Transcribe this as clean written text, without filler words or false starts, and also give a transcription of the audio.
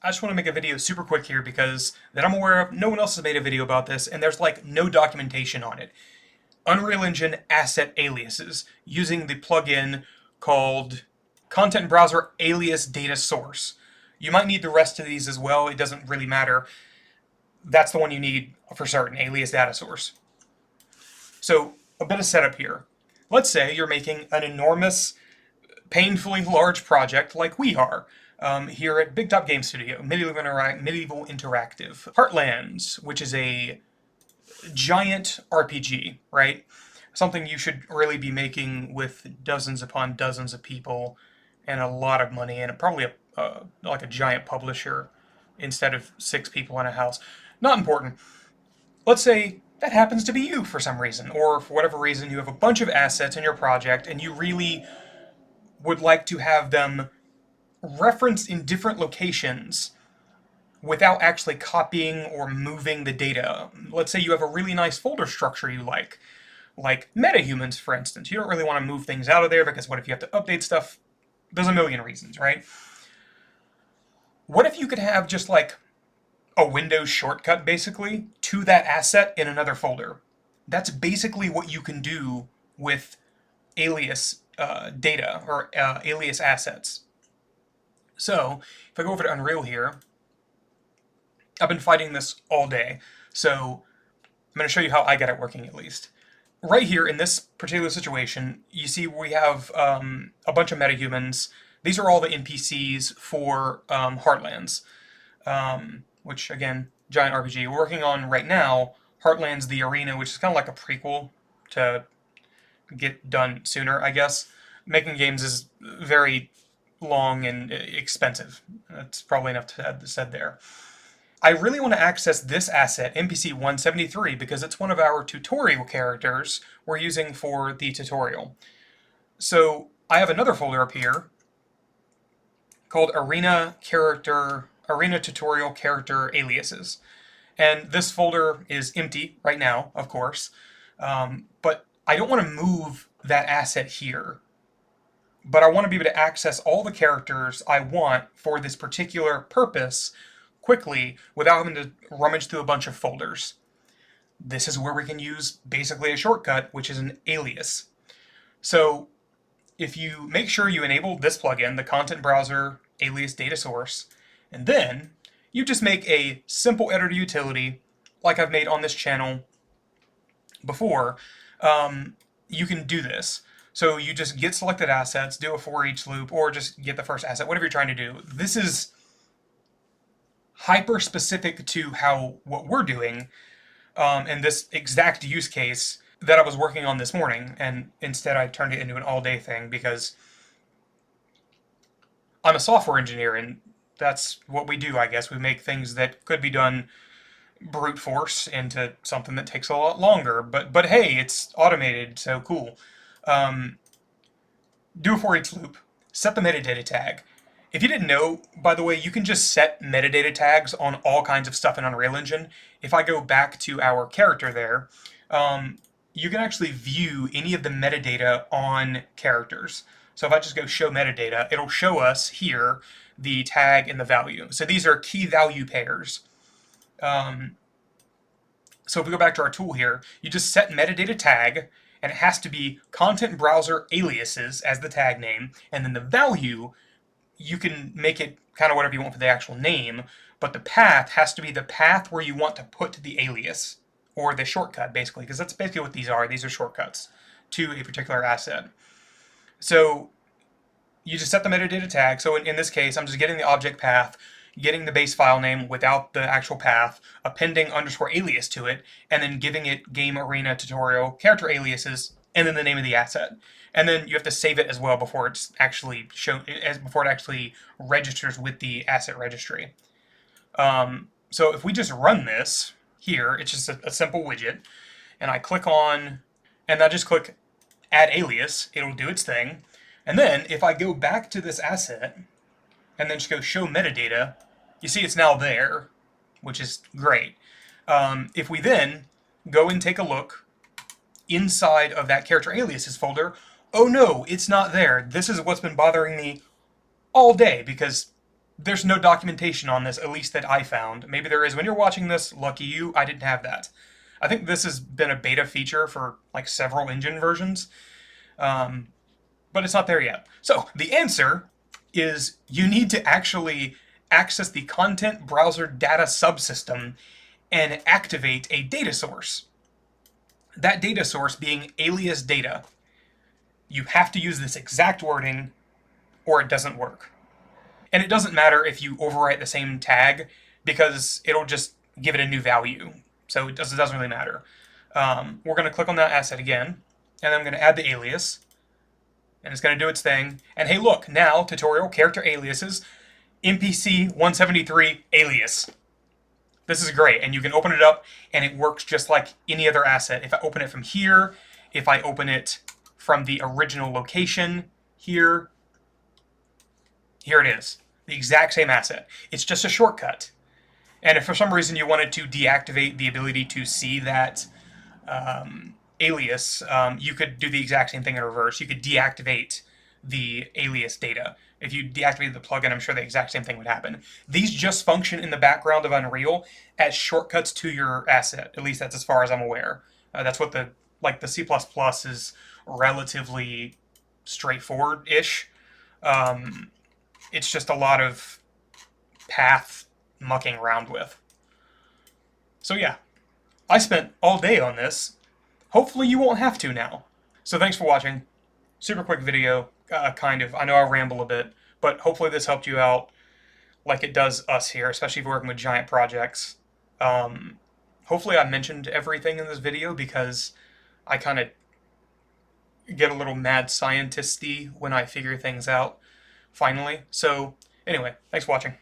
I just want to make a video super quick here because that I'm aware of, no one else has made a video about this, and there's like no documentation on it. Unreal Engine asset aliases using the plugin called Content Browser Alias Data Source. You might need the rest of these as well, it doesn't really matter. That's the one you need for certain, Alias Data Source. So, a bit of setup here. Let's say you're making an enormous, painfully large project like we are here at Big Top Game Studio, Medieval Interactive. Heartlands, which is a giant RPG, right? Something you should really be making with dozens upon dozens of people and a lot of money and probably like a giant publisher instead of 6 people in a house. Not important. Let's say that happens to be you for some reason, or for whatever reason you have a bunch of assets in your project and you really would like to have them referenced in different locations without actually copying or moving the data. Let's say you have a really nice folder structure you like metahumans, for instance. You don't really want to move things out of there because what if you have to update stuff? There's a million reasons, right? What if you could have just like a Windows shortcut basically to that asset in another folder? That's basically what you can do with alias data or alias assets. So if I go over to Unreal here, I've been fighting this all day, so I'm going to show you how I got it working at least. Right here in this particular situation, you see we have a bunch of metahumans. These are all the NPCs for Heartlands, which again, giant RPG. We're working on right now Heartlands the Arena, which is kind of like a prequel to get done sooner, I guess. Making games is very long and expensive. That's probably enough to have said there. I really want to access this asset, NPC 173, because it's one of our tutorial characters we're using for the tutorial. So I have another folder up here called Arena Tutorial Character Aliases. And this folder is empty right now, of course, but I don't want to move that asset here. But I want to be able to access all the characters I want for this particular purpose quickly without having to rummage through a bunch of folders. This is where we can use basically a shortcut, which is an alias. So if you make sure you enable this plugin, the Content Browser Alias Data Source, and then you just make a simple editor utility like I've made on this channel before, you can do this. So you just get selected assets, do a for each loop, or just get the first asset, whatever you're trying to do. This is hyper specific to what we're doing in this exact use case that I was working on this morning, and instead I turned it into an all-day thing because I'm a software engineer and that's what we do, I guess. We make things that could be done brute force into something that takes a lot longer, but hey, it's automated, so cool. Do a for each loop, set the metadata tag. If you didn't know, by the way, you can just set metadata tags on all kinds of stuff in Unreal Engine. If I go back to our character there, you can actually view any of the metadata on characters. So if I just go show metadata, it'll show us here the tag and the value. So these are key value pairs. So if we go back to our tool here, you just set metadata tag, and it has to be Content Browser Aliases as the tag name, and then the value, you can make it kind of whatever you want for the actual name, but the path has to be the path where you want to put the alias, or the shortcut, basically, because that's basically what these are. These are shortcuts to a particular asset. So you just set the metadata tag. So in this case, I'm just getting the object path, getting the base file name without the actual path, appending underscore alias to it, and then giving it game arena tutorial character aliases, and then the name of the asset. And then you have to save it as well before it's actually shown, before it actually registers with the asset registry. So if we just run this here, it's just a simple widget, and I click on, and I just click add alias, it'll do its thing. And then if I go back to this asset and then just go show metadata, you see it's now there, which is great. If we then go and take a look inside of that character aliases folder, oh no, it's not there. This is what's been bothering me all day because There's no documentation on this, at least that I found. Maybe there is when you're watching this. Lucky you, I didn't have that. I think this has been a beta feature for like several engine versions, but it's not there yet. So the answer is you need to actually access the content browser data subsystem and activate a data source. That data source being alias data. You have to use this exact wording or it doesn't work. And it doesn't matter if you overwrite the same tag because it'll just give it a new value. So it doesn't really matter. We're going to click on that asset again, and then I'm going to add the alias, and it's going to do its thing. And hey, look, now tutorial character aliases, MPC 173 alias. This is great, and you can open it up, and it works just like any other asset. If I open it from here, if I open it from the original location here, here it is, the exact same asset. It's just a shortcut. And if for some reason you wanted to deactivate the ability to see that alias, you could do the exact same thing in reverse. You could deactivate the alias data. If you deactivated the plugin, I'm sure the exact same thing would happen. These just function in the background of Unreal as shortcuts to your asset. At least that's as far as I'm aware. That's what the C++ is relatively straightforward-ish. It's just a lot of path mucking around with. So yeah, I spent all day on this. Hopefully you won't have to now. So thanks for watching. Super quick video, kind of. I know I ramble a bit, but hopefully this helped you out like it does us here, especially if you're working with giant projects. Hopefully I mentioned everything in this video because I kind of get a little mad scientist-y when I figure things out, finally. So anyway, thanks for watching.